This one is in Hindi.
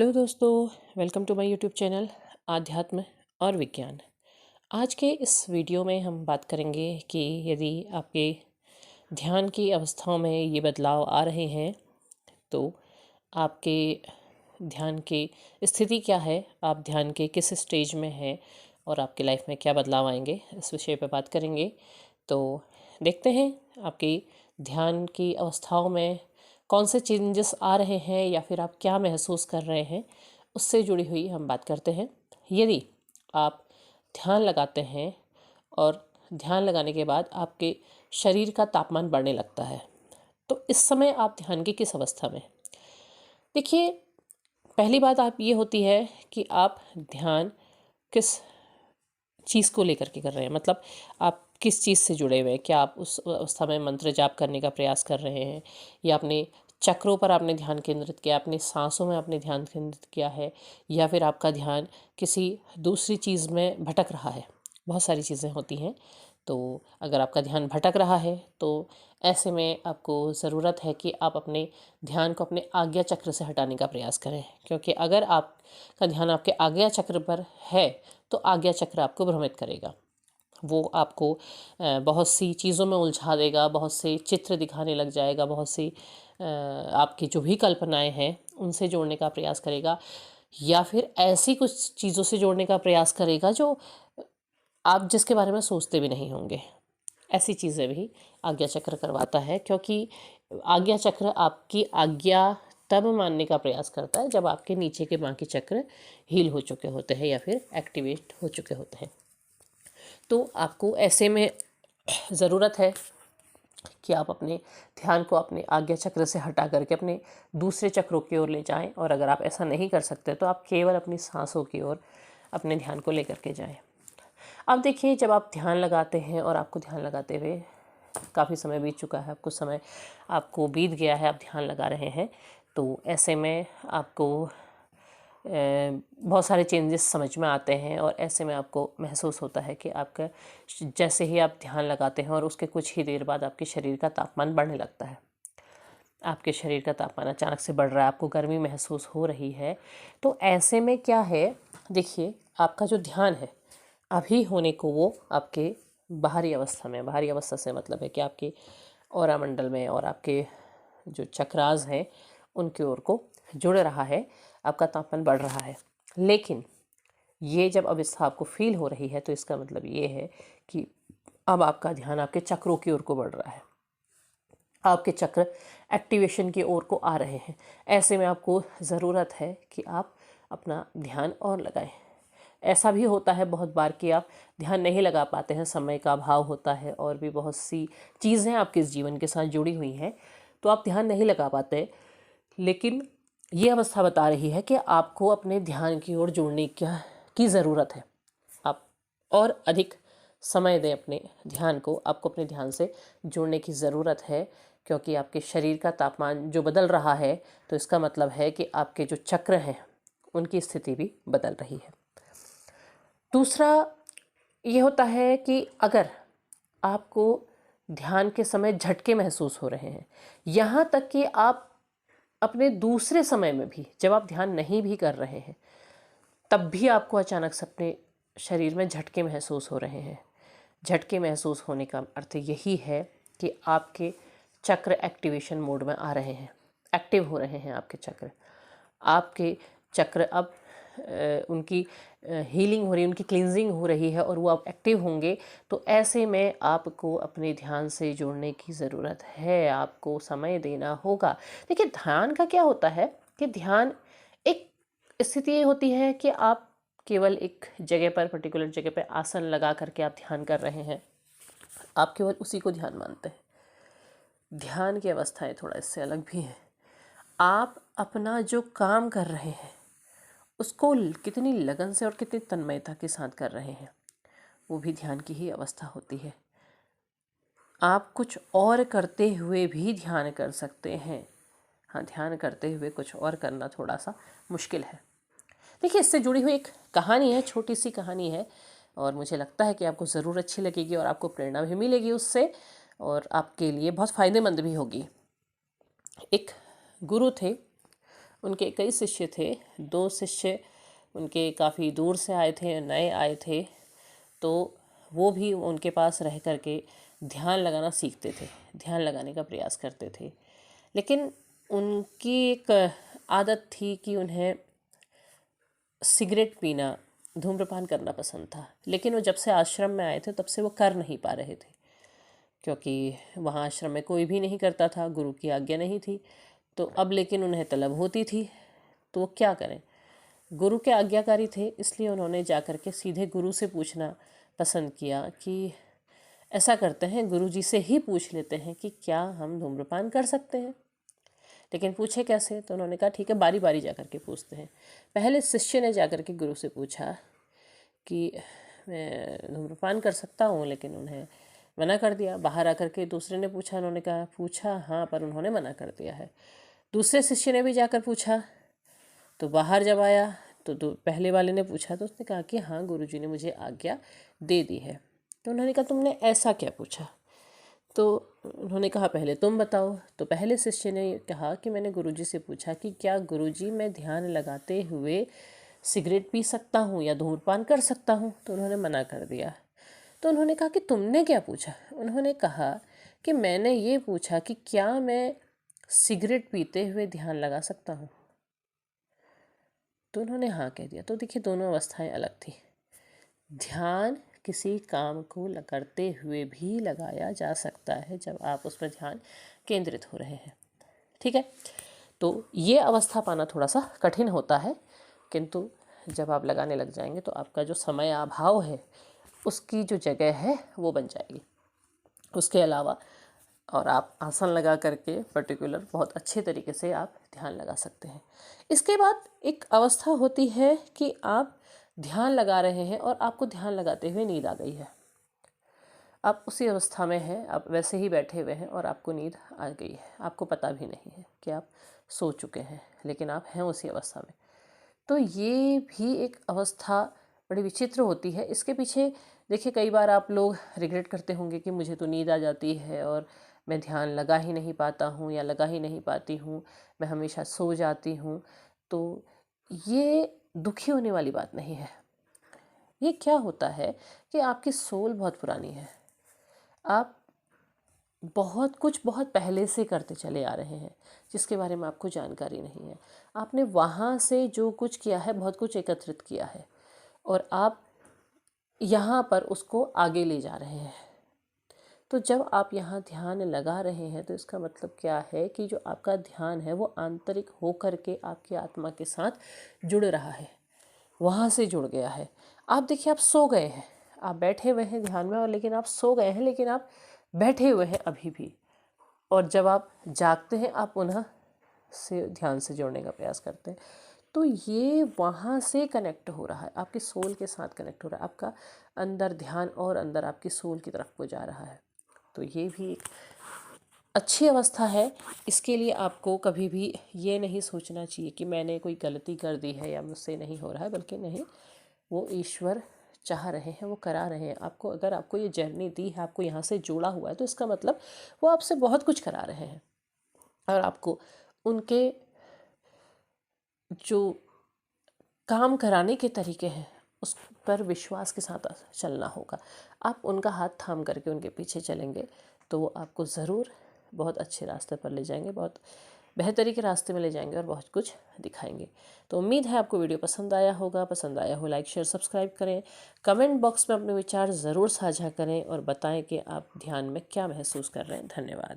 हेलो दोस्तों, welcome to my YouTube channel आध्यात्म और विज्ञान। आज के इस वीडियो में हम बात करेंगे कि यदि आपके ध्यान की अवस्थाओं में ये बदलाव आ रहे हैं तो आपके ध्यान की स्थिति क्या है, आप ध्यान के किस स्टेज में हैं और आपकी लाइफ में क्या बदलाव आएंगे, इस विषय पर बात करेंगे। तो देखते हैं आपकी ध्यान की अवस्थाओं में कौन से चेंजेस आ रहे हैं या फिर आप क्या महसूस कर रहे हैं, उससे जुड़ी हुई हम बात करते हैं। यदि आप ध्यान लगाते हैं और ध्यान लगाने के बाद आपके शरीर का तापमान बढ़ने लगता है, तो इस समय आप ध्यान की किस अवस्था में? देखिए, पहली बात आप ये होती है कि आप ध्यान किस चीज़ को लेकर के कर रहे हैं, मतलब आप किस चीज़ से जुड़े हुए हैं। क्या आप उस अवस्था में मंत्र जाप करने का प्रयास कर रहे हैं, या अपने चक्रों पर आपने ध्यान केंद्रित किया, अपनी सांसों में आपने ध्यान केंद्रित किया है, या फिर आपका ध्यान किसी दूसरी चीज़ में भटक रहा है। बहुत सारी चीज़ें होती हैं। तो अगर आपका ध्यान भटक रहा है तो ऐसे में आपको ज़रूरत है कि आप अपने ध्यान को अपने आज्ञा चक्र से हटाने का प्रयास करें, क्योंकि अगर आपका ध्यान आपके आज्ञा चक्र पर है तो आज्ञा चक्र आपको भ्रमित करेगा। वो आपको बहुत सी चीज़ों में उलझा देगा, बहुत से चित्र दिखाने लग जाएगा, बहुत सी आपकी जो भी कल्पनाएं हैं उनसे जोड़ने का प्रयास करेगा, या फिर ऐसी कुछ चीज़ों से जोड़ने का प्रयास करेगा जो आप जिसके बारे में सोचते भी नहीं होंगे। ऐसी चीज़ें भी आज्ञा चक्र करवाता है, क्योंकि आज्ञा चक्र आपकी आज्ञा तब मानने का प्रयास करता है जब आपके नीचे के बाकी चक्र हील हो चुके होते हैं या फिर एक्टिवेट हो चुके होते हैं। तो आपको ऐसे में ज़रूरत है कि आप अपने ध्यान को अपने आज्ञा चक्र से हटा करके अपने दूसरे चक्रों की ओर ले जाएं, और अगर आप ऐसा नहीं कर सकते तो आप केवल अपनी सांसों की ओर अपने ध्यान को लेकर के जाएं। अब देखिए, जब आप ध्यान लगाते हैं और आपको ध्यान लगाते हुए काफ़ी समय बीत चुका है, कुछ समय आपको बीत गया है, आप ध्यान लगा रहे हैं, तो ऐसे में आपको बहुत सारे चेंजेस समझ में आते हैं, और ऐसे में आपको महसूस होता है कि आपका जैसे ही आप ध्यान लगाते हैं और उसके कुछ ही देर बाद आपके शरीर का तापमान बढ़ने लगता है। आपके शरीर का तापमान अचानक से बढ़ रहा है, आपको गर्मी महसूस हो रही है। तो ऐसे में क्या है, देखिए, आपका जो ध्यान है अभी होने को वो आपके बाहरी अवस्था में, बाहरी अवस्था से मतलब है कि आपके ऑरा मंडल में और आपके जो चक्रास हैं उनकी ओर को जुड़ रहा है, आपका तापमान बढ़ रहा है। लेकिन ये जब अवस्था आपको फील हो रही है तो इसका मतलब ये है कि अब आपका ध्यान आपके चक्रों की ओर को बढ़ रहा है, आपके चक्र एक्टिवेशन की ओर को आ रहे हैं। ऐसे में आपको ज़रूरत है कि आप अपना ध्यान और लगाएं। ऐसा भी होता है बहुत बार कि आप ध्यान नहीं लगा पाते हैं, समय का अभाव होता है और भी बहुत सी चीज़ें आपके जीवन के साथ जुड़ी हुई हैं, तो आप ध्यान नहीं लगा पाते। लेकिन ये अवस्था बता रही है कि आपको अपने ध्यान की ओर जुड़ने की ज़रूरत है। आप और अधिक समय दें अपने ध्यान को, आपको अपने ध्यान से जुड़ने की ज़रूरत है, क्योंकि आपके शरीर का तापमान जो बदल रहा है तो इसका मतलब है कि आपके जो चक्र हैं उनकी स्थिति भी बदल रही है। दूसरा ये होता है कि अगर आपको ध्यान के समय झटके महसूस हो रहे हैं, यहाँ तक कि आप अपने दूसरे समय में भी, जब आप ध्यान नहीं भी कर रहे हैं तब भी आपको अचानक से अपने शरीर में झटके महसूस हो रहे हैं, झटके महसूस होने का अर्थ यही है कि आपके चक्र एक्टिवेशन मोड में आ रहे हैं, एक्टिव हो रहे हैं आपके चक्र। आपके चक्र अब उनकी हीलिंग हो रही है, उनकी क्लींजिंग हो रही है और वो अब एक्टिव होंगे। तो ऐसे में आपको अपने ध्यान से जुड़ने की ज़रूरत है, आपको समय देना होगा। देखिए, ध्यान का क्या होता है कि ध्यान एक स्थिति ये होती है कि आप केवल एक जगह पर, पर्टिकुलर जगह पर आसन लगा करके आप ध्यान कर रहे हैं, आप केवल उसी को ध्यान मानते हैं। ध्यान की अवस्थाएं थोड़ा इससे अलग भी हैं। आप अपना जो काम कर रहे हैं उसको कितनी लगन से और कितनी तन्मयता के साथ कर रहे हैं, वो भी ध्यान की ही अवस्था होती है। आप कुछ और करते हुए भी ध्यान कर सकते हैं। हाँ, ध्यान करते हुए कुछ और करना थोड़ा सा मुश्किल है। देखिए, इससे जुड़ी हुई एक कहानी है, छोटी सी कहानी है, और मुझे लगता है कि आपको ज़रूर अच्छी लगेगी और आपको प्रेरणा भी मिलेगी उससे, और आपके लिए बहुत फ़ायदेमंद भी होगी। एक गुरु थे, उनके कई शिष्य थे, 2 शिष्य उनके काफ़ी दूर से आए थे, नए आए थे, तो वो भी उनके पास रह कर के ध्यान लगाना सीखते थे, ध्यान लगाने का प्रयास करते थे। लेकिन उनकी एक आदत थी कि उन्हें सिगरेट पीना, धूम्रपान करना पसंद था। लेकिन वो जब से आश्रम में आए थे तब से वो कर नहीं पा रहे थे, क्योंकि वहाँ आश्रम में कोई भी नहीं करता था, गुरु की आज्ञा नहीं थी। तो अब लेकिन उन्हें तलब होती थी, तो वो क्या करें। गुरु के आज्ञाकारी थे, इसलिए उन्होंने जाकर के सीधे गुरु से पूछना पसंद किया कि ऐसा करते हैं, गुरु जी से ही पूछ लेते हैं कि क्या हम धूम्रपान कर सकते हैं। लेकिन पूछे कैसे, तो उन्होंने कहा ठीक है, बारी बारी जा कर के पूछते हैं। पहले शिष्य ने जा कर के गुरु से पूछा कि मैं धूम्रपान कर सकता हूँ, लेकिन उन्हें मना कर दिया। बाहर आकर के दूसरे ने पूछा, उन्होंने कहा पूछा हाँ, पर उन्होंने मना कर दिया है। दूसरे शिष्य ने भी जाकर पूछा, तो बाहर जब आया तो पहले वाले ने पूछा, तो उसने कहा कि हाँ, गुरुजी ने मुझे आज्ञा दे दी है। तो उन्होंने कहा तुमने ऐसा क्या पूछा। तो उन्होंने कहा पहले तुम बताओ। तो पहले शिष्य ने कहा कि मैंने गुरुजी से पूछा कि क्या गुरुजी मैं ध्यान लगाते हुए सिगरेट पी सकता हूँ या धूम्रपान कर सकता हूँ। तो उन्होंने मना कर दिया। तो उन्होंने कहा कि तुमने क्या पूछा। उन्होंने कहा कि मैंने ये पूछा कि क्या मैं सिगरेट पीते हुए ध्यान लगा सकता हूँ। तो उन्होंने हाँ कह दिया। तो देखिए, दोनों अवस्थाएं अलग थी। ध्यान किसी काम को करते हुए भी लगाया जा सकता है जब आप उस पर ध्यान केंद्रित हो रहे हैं। ठीक है, तो ये अवस्था पाना थोड़ा सा कठिन होता है, किंतु जब आप लगाने लग जाएंगे तो आपका जो समय अभाव है उसकी जो जगह है वो बन जाएगी। उसके अलावा और आप आसन लगा करके पर्टिकुलर बहुत अच्छे तरीके से आप ध्यान लगा सकते हैं। इसके बाद एक अवस्था होती है कि आप ध्यान लगा रहे हैं और आपको ध्यान लगाते हुए नींद आ गई है। आप उसी अवस्था में हैं, आप वैसे ही बैठे हुए हैं और आपको नींद आ गई है, आपको पता भी नहीं है कि आप सो चुके हैं, लेकिन आप हैं उसी अवस्था में। तो ये भी एक अवस्था बड़ी विचित्र होती है। इसके पीछे देखिए, कई बार आप लोग रिग्रेट करते होंगे कि मुझे तो नींद आ जाती है और मैं ध्यान लगा ही नहीं पाता हूँ या लगा ही नहीं पाती हूँ, मैं हमेशा सो जाती हूँ। तो ये दुखी होने वाली बात नहीं है। ये क्या होता है कि आपकी सोल बहुत पुरानी है, आप बहुत कुछ बहुत पहले से करते चले आ रहे हैं जिसके बारे में आपको जानकारी नहीं है। आपने वहाँ से जो कुछ किया है, बहुत कुछ एकत्रित किया है और आप यहाँ पर उसको आगे ले जा रहे हैं। तो जब आप यहाँ ध्यान लगा रहे हैं तो इसका मतलब क्या है कि जो आपका ध्यान है वो आंतरिक हो कर के आपकी आत्मा के साथ जुड़ रहा है, वहाँ से जुड़ गया है। आप देखिए, आप सो गए हैं, आप बैठे हुए हैं ध्यान में, और लेकिन आप सो गए हैं, लेकिन आप बैठे हुए हैं अभी भी। और जब आप जागते हैं आप पुनः से ध्यान से जुड़ने का प्रयास करते हैं। तो ये वहाँ से कनेक्ट हो रहा है, आपकी सोल के साथ कनेक्ट हो रहा है, आपका अंदर ध्यान और अंदर आपकी सोल की तरफ को जा रहा है। तो ये भी एक अच्छी अवस्था है। इसके लिए आपको कभी भी ये नहीं सोचना चाहिए कि मैंने कोई गलती कर दी है या मुझसे नहीं हो रहा है, बल्कि नहीं, वो ईश्वर चाह रहे हैं, वो करा रहे हैं आपको। अगर आपको ये जर्नी दी है, आपको यहाँ से जोड़ा हुआ है, तो इसका मतलब वो आपसे बहुत कुछ करा रहे हैं और आपको उनके जो काम कराने के तरीके हैं उस पर विश्वास के साथ चलना होगा। आप उनका हाथ थाम करके उनके पीछे चलेंगे तो वो आपको ज़रूर बहुत अच्छे रास्ते पर ले जाएंगे, बहुत बेहतरी के रास्ते में ले जाएंगे और बहुत कुछ दिखाएंगे। तो उम्मीद है आपको वीडियो पसंद आया होगा। पसंद आया हो लाइक शेयर सब्सक्राइब करें। कमेंट बॉक्स में अपने विचार ज़रूर साझा करें और बताएं कि आप ध्यान में क्या महसूस कर रहे हैं। धन्यवाद।